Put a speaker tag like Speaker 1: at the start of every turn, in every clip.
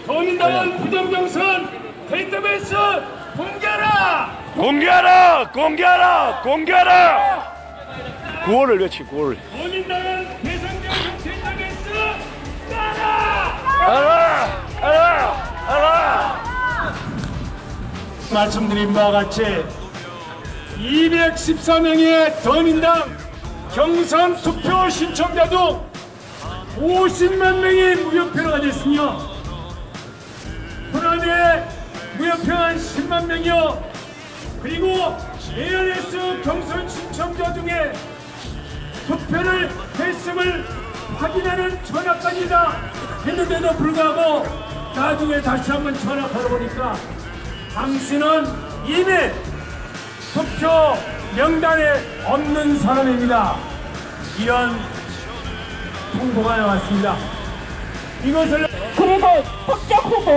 Speaker 1: 더민당은 부정경선 데이터베이스 공개하라!
Speaker 2: 공개하라! 공개하라! 공개하라! 구호를 외치, 구호를.
Speaker 1: 더민당은 대상경선 데이터베이스 까라!
Speaker 2: 알아! 알아! 알아!
Speaker 1: 말씀드린 바와 같이 214명의 더민당 경선 투표 신청자 중 50만 명이 무효표가 됐으며 호남에 무효표한 10만 명이요. 그리고 ARS 경선 신청자 중에 투표를 했음을 확인하는 전화까지 다 했는데도 불구하고 나중에 다시 한번 전화 걸어보니까 당신은 이미 투표 명단에 없는 사람입니다. 이런 통보가 나왔습니다. 이것을
Speaker 3: 그리고 특정 후보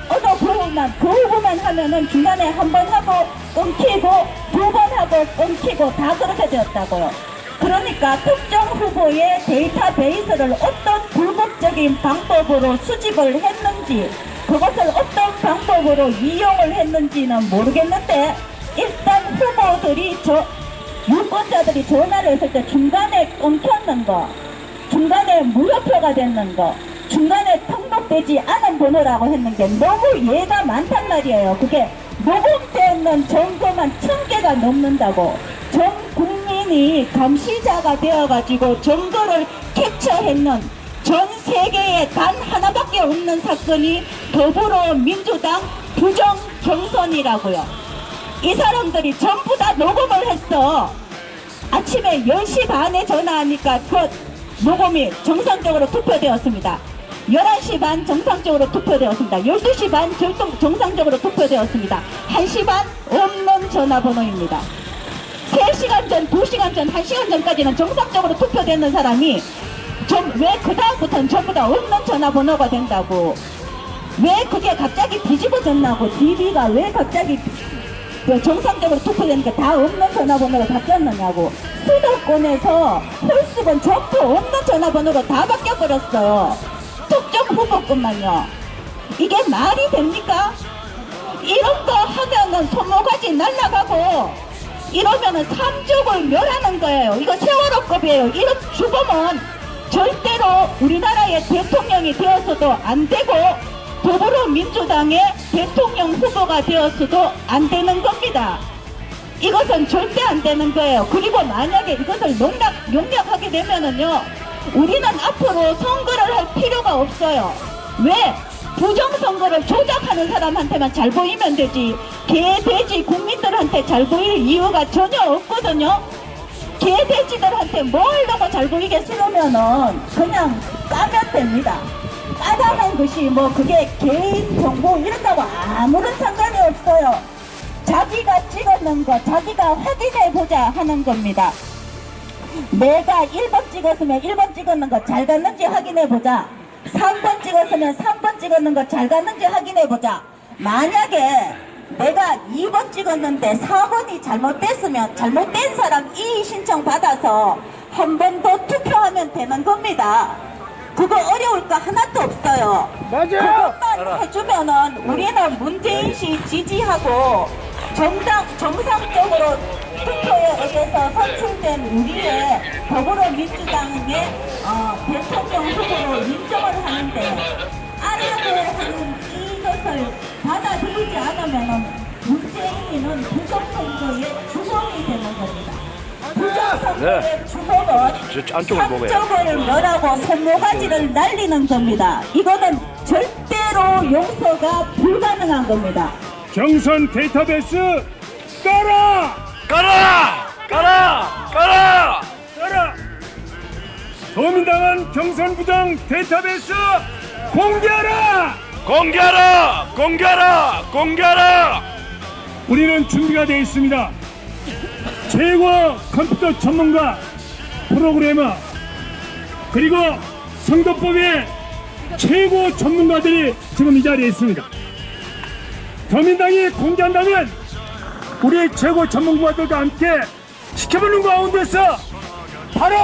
Speaker 3: 어느 그 후보만 하면은 중간에 한 번 하고 끊기고 두 번 하고 끊기고 다 그렇게 되었다고요. 그러니까 특정 후보의 데이터베이스를 어떤 불법적인 방법으로 수집을 했는지 그것을 어떤 방법으로 이용을 했는지는 모르겠는데 일단 후보들이 유권자들이 전화를 했을 때 중간에 끊겼는 거, 중간에 무효표가 됐는 거, 중간에 등록되지 않은 번호라고 했는 게 너무 예가 많단 말이에요. 그게 녹음되는 정보만 1000개가 넘는다고. 전 국민이 감시자가 되어가지고 정보를 캡처했는 전 세계에 단 하나밖에 없는 사건이 더불어민주당 부정경선이라고요. 이 사람들이 전부 다 녹음을 했어. 아침에 10시 반에 전화하니까 그 녹음이 정상적으로 투표되었습니다. 11시 반 정상적으로 투표되었습니다. 12시 반 정상적으로 투표되었습니다. 1시 반 없는 전화번호입니다. 3시간 전, 2시간 전, 1시간 전까지는 정상적으로 투표되는 사람이 왜 그 다음부터는 전부 다 없는 전화번호가 된다고. 왜 그게 갑자기 뒤집어졌나고. DB가 왜 갑자기 정상적으로 투표되니까 다 없는 전화번호로 바뀌었느냐고. 수도권에서 홀수건 전부 없는 전화번호로 다 바뀌어버렸어요. 특정 후보뿐만요. 이게 말이 됩니까? 이런 거 하면은 손모가지 날라가고 이러면은 삼족을 멸하는 거예요. 이거 세월호급이에요. 이런 주범은 절대로 우리나라의 대통령이 되었어도 안 되고 더불어민주당의 대통령 후보가 되었어도 안 되는 겁니다. 이것은 절대 안 되는 거예요. 그리고 만약에 이것을 용납하게 되면은요, 우리는 앞으로 선거를 할 필요가 없어요. 왜? 부정선거를 조작하는 사람한테만 잘 보이면 되지 개, 돼지 국민들한테 잘 보일 이유가 전혀 없거든요. 개, 돼지들한테 뭐 하려고 잘 보이겠으면은 그냥 까면 됩니다. 까다는 것이 뭐 그게 개인 정보 이런다고 아무런 상관이 없어요. 자기가 찍었는 거 자기가 확인해보자 하는 겁니다. 내가 1번 찍었으면 1번 찍었는 거 잘 갔는지 확인해보자. 3번 찍었으면 3번 찍었는 거 잘 갔는지 확인해보자. 만약에 내가 2번 찍었는데 4번이 잘못됐으면 잘못된 사람 이의 신청 받아서 한 번 더 투표하면 되는 겁니다. 그거 어려울 거 하나도 없어요.
Speaker 1: 맞아요.
Speaker 3: 그것만 해주면은 우리는 문재인 씨 지지하고 정상적으로 투표에 의해서 선출된 우리의 더불어민주당의 대통령 후보로 인정을 하는데 안락을 하는 이것을 받아들이지 않으면 문재인은 부정선거의 주범이 되는 겁니다. 부정선거의 주범은 삼적을 멸하고 손모가지를 날리는 겁니다. 이거는 절대로 용서가 불가능한 겁니다.
Speaker 1: 경선 데이터베이스 까라!
Speaker 2: 까라! 까라! 까라!
Speaker 1: 까라! 더민당은 경선 부정 데이터베이스 공개하라!
Speaker 2: 공개하라! 공개하라! 공개하라!
Speaker 1: 우리는 준비가 되어 있습니다. 최고 컴퓨터 전문가 프로그래머 그리고 선거법의 최고 전문가들이 지금 이 자리에 있습니다. 더민당이 공개한다면 우리 최고 전문가들과 함께 지켜보는 가운데서 바로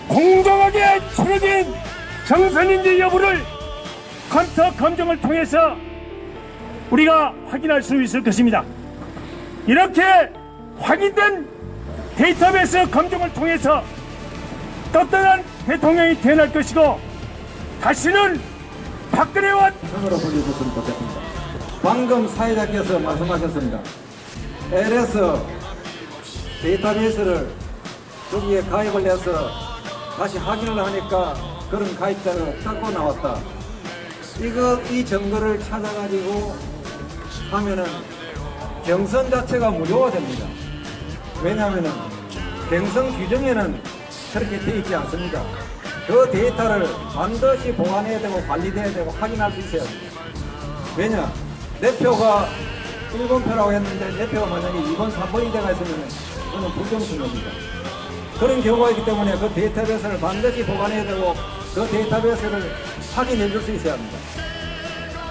Speaker 1: 공정하게 치러진 경선인지 여부를 컴퓨터 검증을 통해서 우리가 확인할 수 있을 것입니다. 이렇게 확인된 데이터베이스 검증을 통해서 떳떳한 대통령이 태어날 것이고 다시는 박근혜와
Speaker 4: 으로 불리셨으면 좋겠습니다. 방금 사회자께서 말씀하셨습니다. LS 데이터베이스를 거기에 가입을 해서 다시 확인을 하니까 그런 가입자가 닦고 나왔다. 이 증거를 찾아가지고 하면은 경선 자체가 무효가 됩니다. 왜냐하면은 경선 규정에는 그렇게 되어 있지 않습니다. 그 데이터를 반드시 보관해야 되고 관리돼야 되고 확인할 수 있어야 합니다. 왜냐? 내 표가 1번표라고 했는데 내 표가 만약에 2번, 3번이 돼가 있으면 그건 부정선거입니다. 그런 경우가 있기 때문에 그 데이터베이스를 반드시 보관해야 되고 그 데이터베이스를 확인해 줄 수 있어야 합니다.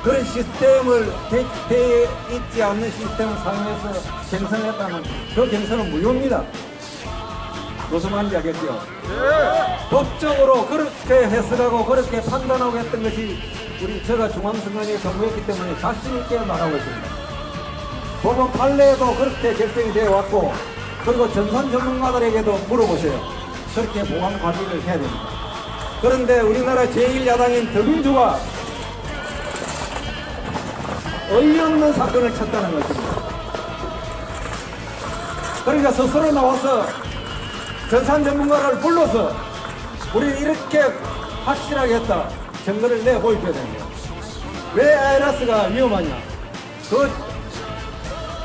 Speaker 4: 그런 시스템을 되어 있지 않는 시스템을 사용해서 경선을 했다면 그 경선은 무효입니다. 무슨 말인지 알겠죠? 법적으로 그렇게 해석하고 그렇게 판단하고 했던 것이 제가 중앙선관위에 근무했기 때문에 자신 있게 말하고 있습니다. 법원 판례에도 그렇게 결정이 되어 왔고 그리고 전산 전문가들에게도 물어보세요. 그렇게 보안 관리를 해야 됩니다. 그런데 우리나라 제1야당인 더민주가 어이없는 사건을 쳤다는 것입니다. 그러니까 스스로 나와서 전산 전문가를 불러서 우리 이렇게 확실하게 했다. 증거를 내 보여줘야 됩니다. 왜 ALS가 위험하냐? 그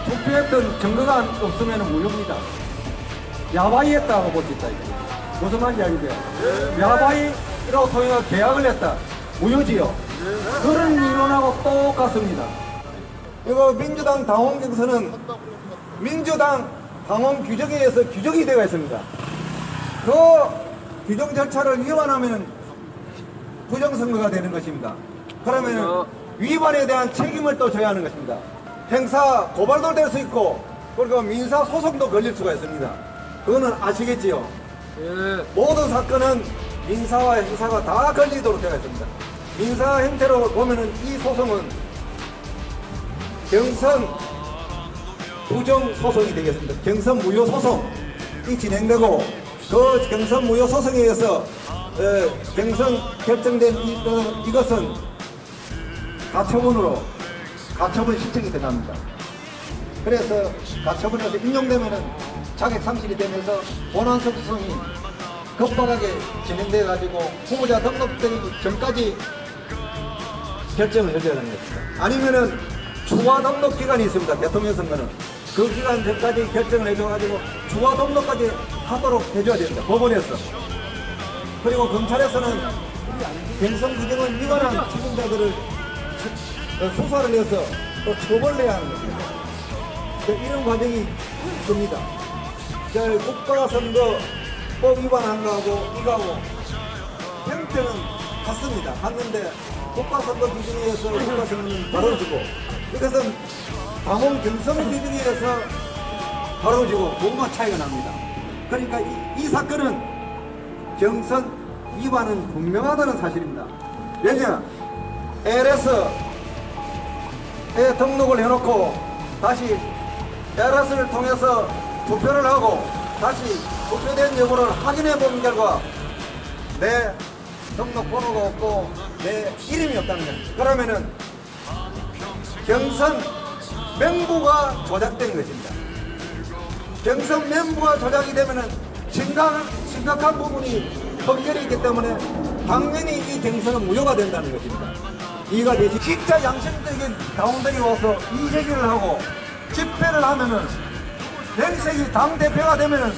Speaker 4: 투표했던 증거가 없으면 무효입니다. 야바이 했다고 볼 수 있다. 이게. 무슨 말인지 알겠어요? 야바이라고 통해서 계약을 했다. 무효지요. 그런 이론하고 똑같습니다. 이거 민주당 당원 경선은 민주당 당원 규정에 의해서 규정이 되어 있습니다. 그 규정 절차를 위반하면 부정선거가 되는 것입니다. 그러면 위반에 대한 책임을 또 져야 하는 것입니다. 행사 고발도 될 수 있고 그리고 민사 소송도 걸릴 수가 있습니다. 그거는 아시겠지요? 모든 사건은 민사와 행사가 다 걸리도록 되어 있습니다. 민사 형태로 보면은 이 소송은 경선 부정 소송이 되겠습니다. 경선 무효 소송이 진행되고 그 경선 무효 소송에 의해서 경선 결정된 이것은 가처분으로 가처분 신청이 들어갑니다. 그래서 가처분에서 인용되면은 자격 상실이 되면서 본안석 소송이 급박하게 진행돼 가지고 후보자 등록되기 전까지 결정을 해줘야 되는 것입니다. 아니면은 추가 등록 기간이 있습니다. 대통령 선거는 그 기간 전까지 결정을 해줘 가지고 추가 등록까지 하도록 해줘야 됩니다. 법원에서. 그리고 검찰에서는 경선 규정을 위반한 책임자들을 수사를 해서 또 처벌해야 하는 것입니다. 이런 과정이 있습니다. 국가선거법 위반한 거하고 이거하고 형태는 같습니다. 같는데 국가선거 규정에 의해서 국가선거는 다뤄지고 이것은 당원 경선 규정에 의해서 다뤄지고 그것만 차이가 납니다. 그러니까 이 사건은 경선 위반은 분명하다는 사실입니다. 왜냐? LS에 등록을 해놓고 다시 LS를 통해서 투표를 하고 다시 투표된 여부를 확인해 본 결과 내 등록번호가 없고 내 이름이 없다는 거예요. 그러면은 경선 명부가 조작된 것입니다. 경선 명부가 조작이 되면은 심각한 부분이 판결이 있기 때문에 당연히 이 경선은 무효가 된다는 것입니다. 이가 되지. 진짜 양심적인 당원들이 와서 이 얘기를 하고 집회를 하면은 명색이 당대표가 되면은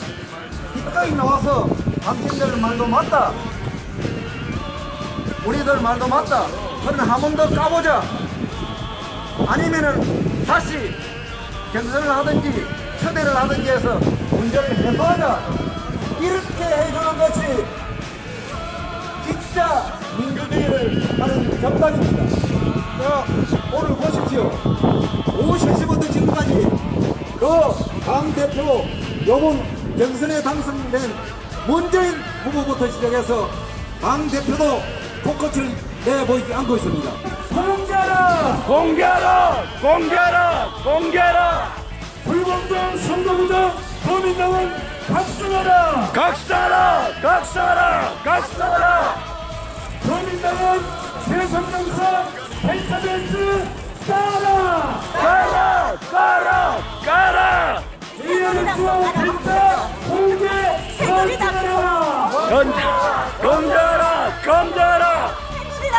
Speaker 4: 이까지 나와서 당신들 말도 맞다. 우리들 말도 맞다. 그러면 한 번 더 까보자. 아니면은 다시 경선을 하든지 초대를 하든지 해서 문제를 해소하자. 이렇게 해주는 것이 진짜 민주주의를 하는 정당입니다. 자, 오늘 보십시오. 오후 3시부터 지금까지 그 당대표 요번 경선에 당선된 문재인 후보부터 시작해서 당대표도 포커스를 내보이게 안고 있습니다.
Speaker 1: 공개하라!
Speaker 2: 공개하라! 공개하라! 공개하라!
Speaker 1: 불공정 선거부정 범인당은 각성하라!
Speaker 2: 각성하라! 각성하라! 각성하라!
Speaker 1: 범인당은 제3정사 데이터베이스 따라!
Speaker 2: 가라! 가라! 가라!
Speaker 1: ARS와 데이터 공개 선언하라!
Speaker 2: 건져라! 건져라!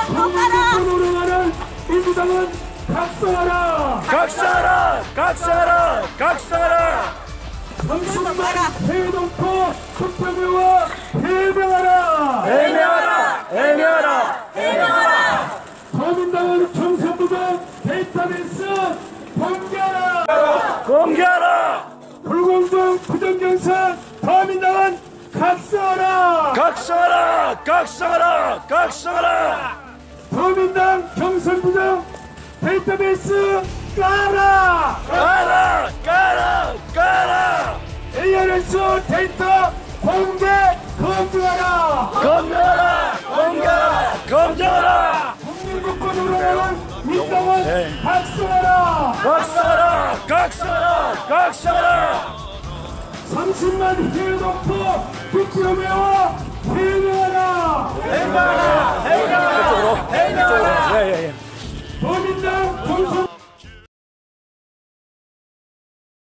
Speaker 1: 범인당을 운영하는 민주당은 각성하라!
Speaker 2: 각성하라! 각성하라! 각성하라!
Speaker 1: 당신만 해놓고 투표구와 해명하라!
Speaker 2: 해명하라! 해명하라!
Speaker 1: 범인당은 경선부정 데이터베이스 공개하라!
Speaker 2: 공개하라!
Speaker 1: 불공정 부정경선 범인당은 각성하라!
Speaker 2: 각성하라! 각성하라! 각성하라!
Speaker 1: 범인당 경선 부정 데이터베이스 까라!
Speaker 2: 가라! 가라! 가라!
Speaker 1: ARS 데이터 공개 검증하라!
Speaker 2: 검증하라! 검증하라! 검증하라!
Speaker 1: 국민국권으로 나온 민당은 각성하라!
Speaker 2: 각성하라! 각성하라! 각성하라!
Speaker 1: 30만 해놓고 투표를 메워